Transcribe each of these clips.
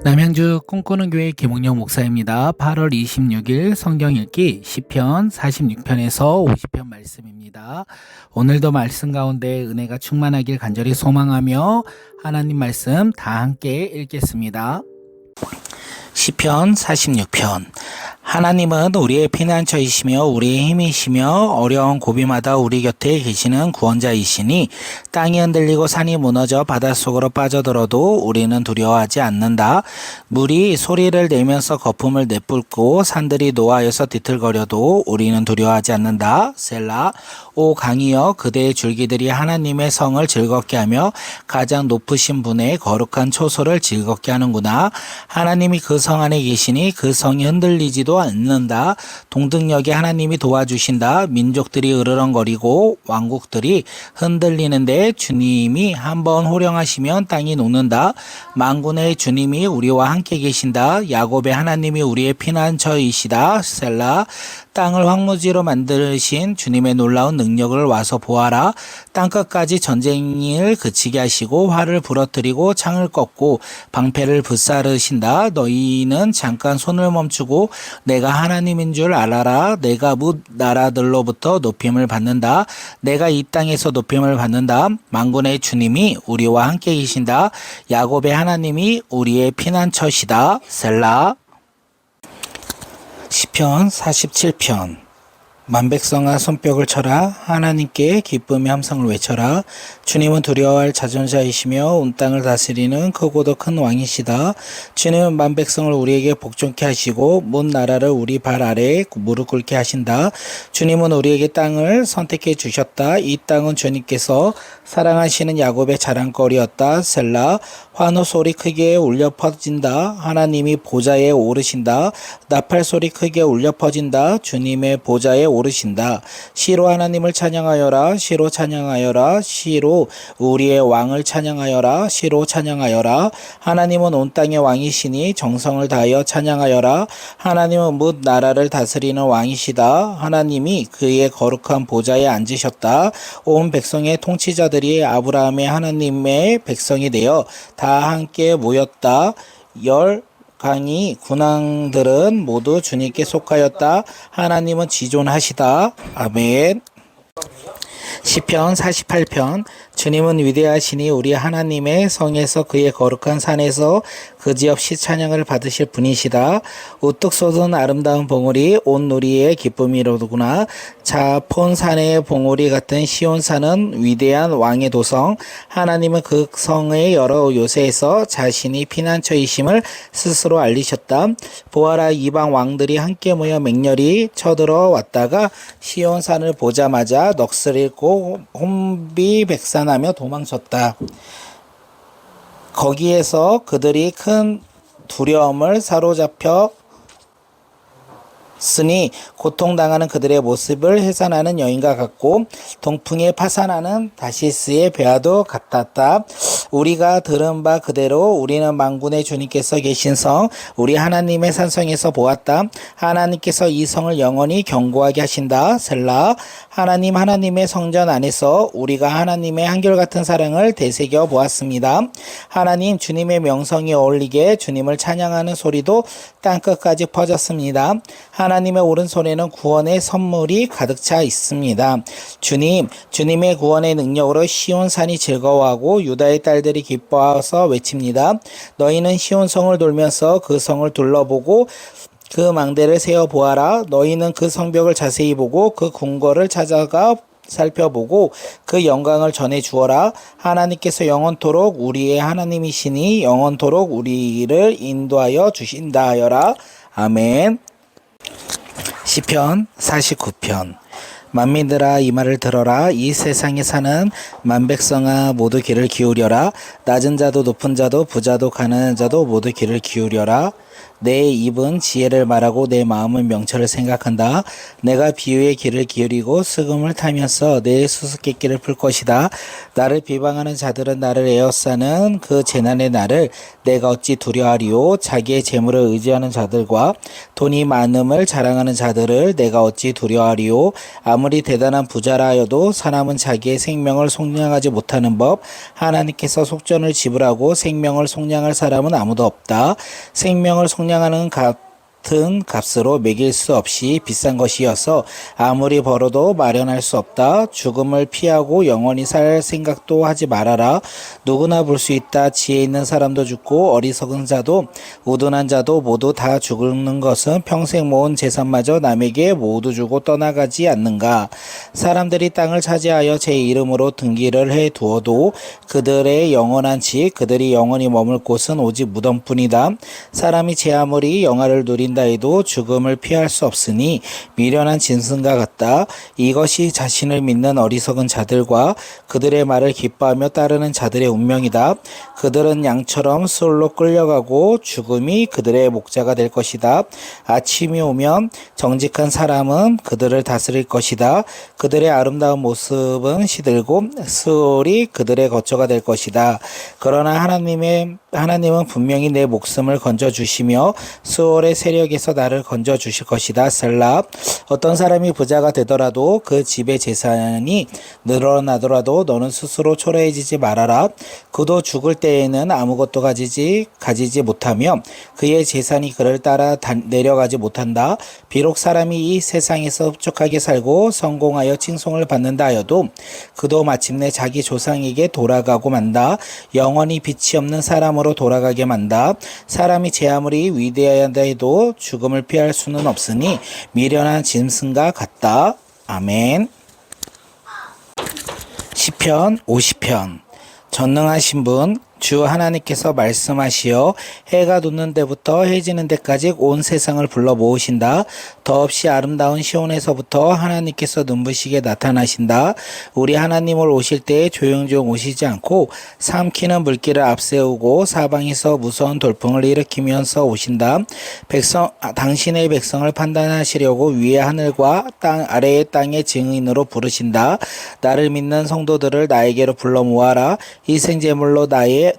남양주 꿈꾸는 교회 김홍영 목사입니다. 8월 26일 성경 읽기 시편 46편에서 50편 말씀입니다. 오늘도 말씀 가운데 은혜가 충만하길 간절히 소망하며 하나님 말씀 다 함께 읽겠습니다. 시편 46편. 하나님은 우리의 피난처이시며 우리의 힘이시며 어려운 고비마다 우리 곁에 계시는 구원자이시니 땅이 흔들리고 산이 무너져 바닷속으로 빠져들어도 우리는 두려워하지 않는다. 물이 소리를 내면서 거품을 내뿜고 산들이 노하여서 뒤틀거려도 우리는 두려워하지 않는다. 셀라. 오 강이여, 그대의 줄기들이 하나님의 성을 즐겁게 하며 가장 높으신 분의 거룩한 초소를 즐겁게 하는구나. 하나님이 그 성 안에 계시니 그 성이 흔들리지도 않는다. 동등력에 하나님이 도와주신다. 민족들이 으르렁거리고 왕국들이 흔들리는데 주님이 한번 호령하시면 땅이 녹는다. 만군의 주님이 우리와 함께 계신다. 야곱의 하나님이 우리의 피난처이시다. 셀라. 땅을 황무지로 만드신 주님의 놀라운 능력을 와서 보아라. 땅끝까지 전쟁을 그치게 하시고 활을 부러뜨리고 창을 꺾고 방패를 불사르신다. 너희는 잠깐 손을 멈추고 내가 하나님인 줄 알아라. 내가 뭇 나라들로부터 높임을 받는다. 내가 이 땅에서 높임을 받는다. 만군의 주님이 우리와 함께 계신다. 야곱의 하나님이 우리의 피난처시다. 셀라. 시편 47편. 만백성아 손뼉을 쳐라. 하나님께 기쁨의 함성을 외쳐라. 주님은 두려워할 자존자이시며 온 땅을 다스리는 크고도 큰 왕이시다. 주님은 만백성을 우리에게 복종케 하시고 문 나라를 우리 발 아래에 무릎 꿇게 하신다. 주님은 우리에게 땅을 선택해 주셨다. 이 땅은 주님께서 사랑하시는 야곱의 자랑거리였다. 셀라. 환호 소리 크게 울려 퍼진다. 하나님이 보좌에 오르신다. 나팔 소리 크게 울려 퍼진다. 주님의 보좌에 오르신다. 시로 하나님을 찬양하여라. 시로 찬양하여라. 시로 우리의 왕을 찬양하여라. 시로 찬양하여라. 하나님은 온 땅의 왕이시니 정성을 다하여 찬양하여라. 하나님은 뭇 나라를 다스리는 왕이시다. 하나님이 그의 거룩한 보좌에 앉으셨다. 온 백성의 통치자들이 아브라함의 하나님의 백성이 되어 다 함께 모였다. 강이 군왕들은 모두 주님께 속하였다. 하나님은 지존하시다. 아멘. 시편 48편. 주님은 위대하시니 우리 하나님의 성에서 그의 거룩한 산에서 그지없이 찬양을 받으실 분이시다. 우뚝 솟은 아름다운 봉우리 온 누리의 기쁨이로구나. 자폰산의 봉우리 같은 시온산은 위대한 왕의 도성. 하나님은 그 성의 여러 요새에서 자신이 피난처이심을 스스로 알리셨다. 보아라, 이방 왕들이 함께 모여 맹렬히 쳐들어 왔다가 시온산을 보자마자 넋을 잃고 혼비백산하며 도망쳤다. 거기에서 그들이 큰 두려움을 사로잡혀 쓰니 고통당하는 그들의 모습을 해산하는 여인과 같고 동풍에 파산하는 다시스의 배와도 같았다. 우리가 들은 바 그대로 우리는 만군의 주님께서 계신 성 우리 하나님의 산성에서 보았다. 하나님께서 이 성을 영원히 견고하게 하신다. 셀라. 하나님의 성전 안에서 우리가 하나님의 한결같은 사랑을 되새겨 보았습니다. 하나님 주님의 명성이 어울리게 주님을 찬양하는 소리도 땅끝까지 퍼졌습니다. 하나님의 오른손에는 구원의 선물이 가득 차 있습니다. 주님의 구원의 능력으로 시온산이 즐거워하고 유다의 딸들이 기뻐해서 외칩니다. 너희는 시온성을 돌면서 그 성을 둘러보고 그 망대를 세어보아라. 너희는 그 성벽을 자세히 보고 그 궁궐을 찾아가 살펴보고 그 영광을 전해 주어라. 하나님께서 영원토록 우리의 하나님이시니 영원토록 우리를 인도하여 주신다 하여라. 아멘. 시편 49편. 만민들아 이 말을 들어라. 이 세상에 사는 만백성아 모두 귀를 기울여라. 낮은 자도 높은 자도 부자도 가난한 자도 모두 귀를 기울여라. 내 입은 지혜를 말하고 내 마음은 명철을 생각한다. 내가 비유의 귀를 기울이고 수금을 타면서 내 수수께끼를 풀 것이다. 나를 비방하는 자들은 나를 에워싸는 그 재난의 날을 내가 어찌 두려워하리요. 자기의 재물을 의지하는 자들과 돈이 많음을 자랑하는 자들을 내가 어찌 두려워하리요. 아무리 대단한 부자라 하여도 사람은 자기의 생명을 속량하지 못하는 법. 하나님께서 속전을 지불하고 생명을 속량할 사람은 아무도 없다. 생명을 속량하는 같은 값으로 매길 수 없이 비싼 것이어서 아무리 벌어도 마련할 수 없다. 죽음을 피하고 영원히 살 생각도 하지 말아라. 누구나 볼 수 있다. 지혜 있는 사람도 죽고 어리석은 자도 우둔한 자도 모두 다 죽는 것은 평생 모은 재산마저 남에게 모두 주고 떠나가지 않는가. 사람들이 땅을 차지하여 제 이름으로 등기를 해 두어도 그들의 영원한 집, 그들이 영원히 머물 곳은 오직 무덤뿐이다. 사람이 제 아무리 영화를 누린다 해도 죽음을 피할 수 없으니 미련한 짐승과 같다. 이것이 자신을 믿는 어리석은 자들과 그들의 말을 기뻐하며 따르는 자들의 운명이다. 그들은 양처럼 수월로 끌려가고 죽음이 그들의 목자가 될 것이다. 아침이 오면 정직한 사람은 그들을 다스릴 것이다. 그들의 아름다운 모습은 시들고 수월이 그들의 거처가 될 것이다. 그러나 하나님은 분명히 내 목숨을 건져주시며 수월의 세력에서 나를 건져주실 것이다. 셀라. 어떤 사람이 부자가 되더라도 그 집의 재산이 늘어나더라도 너는 스스로 초라해지지 말아라. 그도 죽을 때에는 아무것도 가지지 못하며 그의 재산이 그를 따라 내려가지 못한다. 비록 사람이 이 세상에서 흡족하게 살고 성공하여 칭송을 받는다 하여도 그도 마침내 자기 조상에게 돌아가고 만다. 영원히 빛이 없는 사람으로 돌아가게 만다. 사람이 제 아무리 위대하다 해도 죽음을 피할 수는 없으니 미련한 짐승과 같다. 아멘. 시편 50편. 전능하신 분 주 하나님께서 말씀하시어 해가 돋는 데부터 해지는 데까지 온 세상을 불러 모으신다. 더없이 아름다운 시온에서부터 하나님께서 눈부시게 나타나신다. 우리 하나님을 오실 때에 조용조용 오시지 않고 삼키는 물길을 앞세우고 사방에서 무서운 돌풍을 일으키면서 오신다. 당신의 백성을 판단하시려고 위의 하늘과 아래의 땅의 증인으로 부르신다. 나를 믿는 성도들을 나에게로 불러 모아라. 희생제물로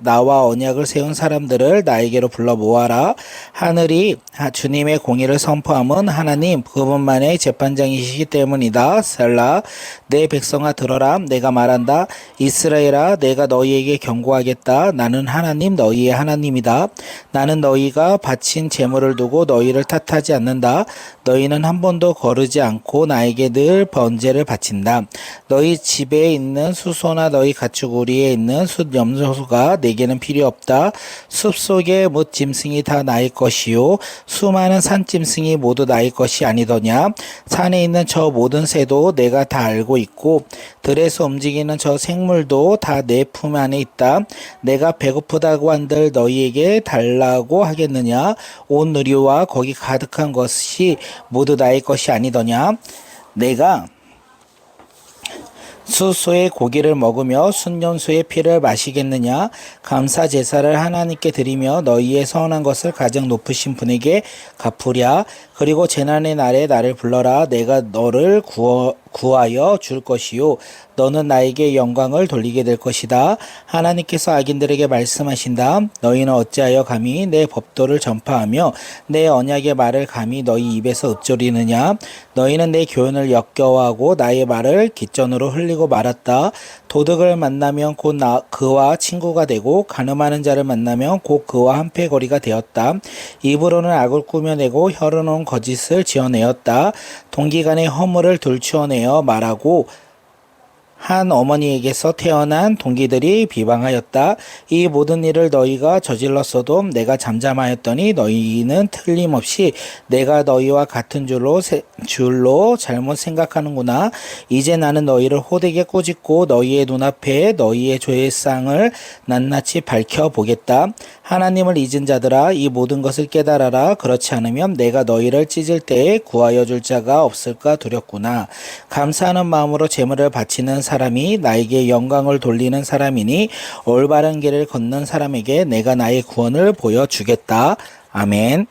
나와 언약을 세운 사람들을 나에게로 불러 모아라. 하늘이 주님의 공의를 선포함은 하나님 그분만의 재판장이시기 때문이다. 셀라. 내 백성아 들어라. 내가 말한다. 이스라엘아 내가 너희에게 경고하겠다. 나는 하나님 너희의 하나님이다. 나는 너희가 바친 제물을 두고 너희를 탓하지 않는다. 너희는 한 번도 거르지 않고 나에게 늘 번제를 바친다. 너희 집에 있는 수소나 너희 가축우리에 있는 숫염소가 내게는 필요 없다. 숲속의 뭇 짐승이 다 나의 것이요 수많은 산짐승이 모두 나의 것이 아니더냐. 산에 있는 저 모든 새도 내가 다 알고 있고 들에서 움직이는 저 생물도 다 내 품 안에 있다. 내가 배고프다고 한들 너희에게 달라고 하겠느냐. 온 누리와 거기 가득한 것이 모두 나의 것이 아니더냐. 내가 수소의 고기를 먹으며 순염소의 피를 마시겠느냐. 감사 제사를 하나님께 드리며 너희의 서운한 것을 가장 높으신 분에게 갚으랴. 그리고 재난의 날에 나를 불러라. 내가 너를 구하여 줄 것이요 너는 나에게 영광을 돌리게 될 것이다. 하나님께서 악인들에게 말씀하신다. 너희는 어찌하여 감히 내 법도를 전파하며 내 언약의 말을 감히 너희 입에서 읊조리느냐. 너희는 내 교훈을 역겨워하고 나의 말을 깃전으로 흘리고 말았다. 도둑을 만나면 곧 그와 친구가 되고 간음하는 자를 만나면 곧 그와 한패거리가 되었다. 입으로는 악을 꾸며내고 혀로는 거짓을 지어내었다. 동기간에 허물을 들추어내어 말하고 한 어머니에게서 태어난 동기들이 비방하였다. 이 모든 일을 너희가 저질렀어도 내가 잠잠하였더니 너희는 틀림없이 내가 너희와 같은 줄로 잘못 생각하는구나. 이제 나는 너희를 호되게 꾸짖고 너희의 눈앞에 너희의 죄상을 낱낱이 밝혀보겠다. 하나님을 잊은 자들아 이 모든 것을 깨달아라. 그렇지 않으면 내가 너희를 찢을 때에 구하여 줄 자가 없을까 두렵구나. 감사하는 마음으로 제물을 바치는 사람이 나에게 영광을 돌리는 사람이니 올바른 길을 걷는 사람에게 내가 나의 구원을 보여주겠다. 아멘.